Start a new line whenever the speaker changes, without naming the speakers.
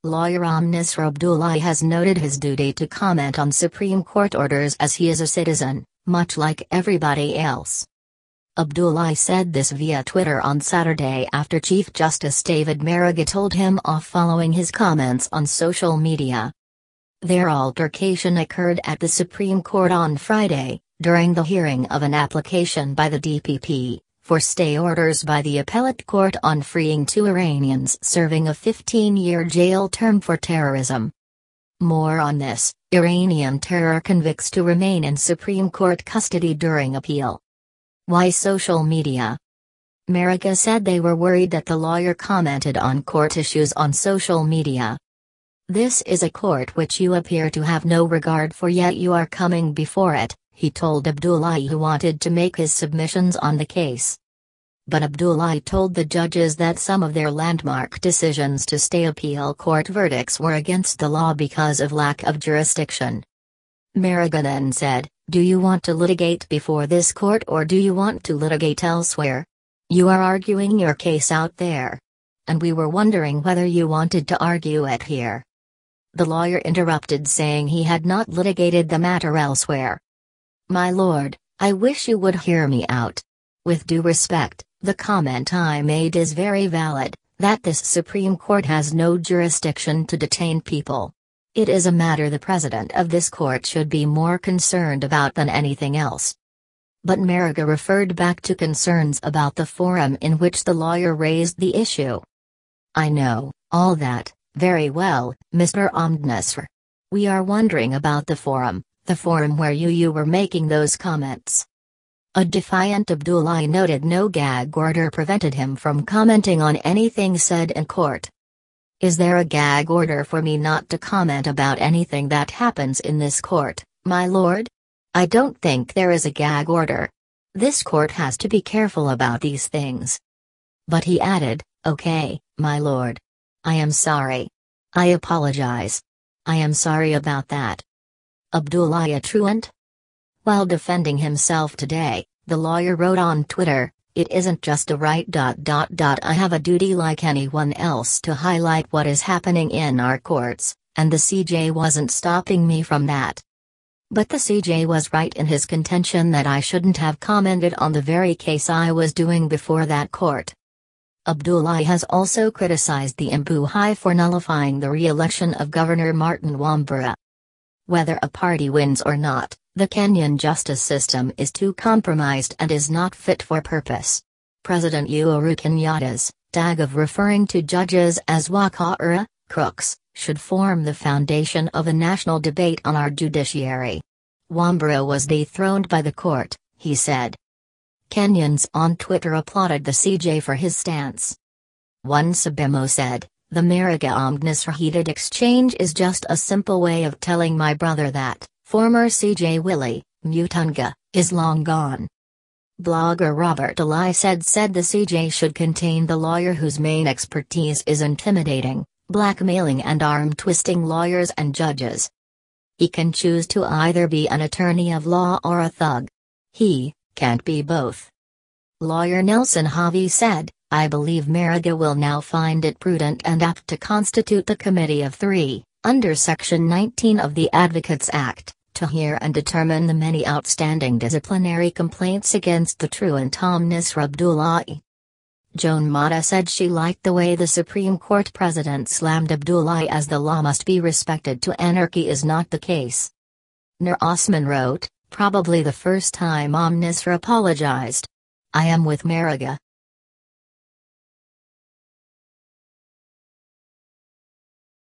Lawyer Ahmednasir Abdullahi has noted his duty to comment on Supreme Court orders as he is a citizen, much like everybody else. Abdullahi said this via Twitter on Saturday after Chief Justice David Maraga told him off following his comments on social media. Their altercation occurred at the Supreme Court on Friday, during the hearing of an application by the DPP for stay orders by the appellate court on freeing two Iranians serving a 15-year jail term for terrorism. More on this: Iranian terror convicts to remain in Supreme Court custody during appeal. Why social media? Maraga said they were worried that the lawyer commented on court issues on social media. "This is a court which you appear to have no regard for, yet you are coming before it," he told Abdullahi, who wanted to make his submissions on the case. But Abdullahi told the judges that some of their landmark decisions to stay appeal court verdicts were against the law because of lack of jurisdiction. Maraga then said, "Do you want to litigate before this court or do you want to litigate elsewhere? You are arguing your case out there. And we were wondering whether you wanted to argue it here." The lawyer interrupted, saying he had not litigated the matter elsewhere. "My lord, I wish you would hear me out. With due respect, the comment I made is very valid, that this Supreme Court has no jurisdiction to detain people. It is a matter the president of this court should be more concerned about than anything else." But Maraga referred back to concerns about the forum in which the lawyer raised the issue. "I know all that very well, Mr. Ahmednasir. We are wondering about the forum where you were making those comments." A defiant Abdullahi noted no gag order prevented him from commenting on anything said in court. "Is there a gag order for me not to comment about anything that happens in this court, my lord? I don't think there is a gag order. This court has to be careful about these things." But he added, "Okay, my lord. I am sorry. I apologize. I am sorry about that." Abdullahi a truant? While defending himself today, the lawyer wrote on Twitter, "It isn't just a right. I have a duty like anyone else to highlight what is happening in our courts, and the CJ wasn't stopping me from that." But the CJ was right in his contention that I shouldn't have commented on the very case I was doing before that court. Abdullahi has also criticized the Mbuhi for nullifying the re-election of Governor Martin Wambura. Whether a party wins or not, the Kenyan justice system is too compromised and is not fit for purpose. President Uhuru Kenyatta's tag of referring to judges as wakora, crooks, should form the foundation of a national debate on our judiciary. Wambura was dethroned by the court, he said. Kenyans on Twitter applauded the CJ for his stance. One Sabimo said, "The Maraga Ahmednasir heated exchange is just a simple way of telling my brother that former CJ Willie Mutunga is long gone." Blogger Robert Ali said the CJ should contain the lawyer whose main expertise is intimidating, blackmailing and arm-twisting lawyers and judges. He can choose to either be an attorney of law or a thug. He can't be both. Lawyer Nelson Harvey said, "I believe Maraga will now find it prudent and apt to constitute the Committee of Three, under Section 19 of the Advocates Act, to hear and determine the many outstanding disciplinary complaints against the truant Ahmednasir Abdullahi." Joan Mata said she liked the way the Supreme Court president slammed Abdullahi as the law must be respected to anarchy is not the case. Nur Osman wrote, "Probably the first time Ahmednasir apologized. I am with Maraga.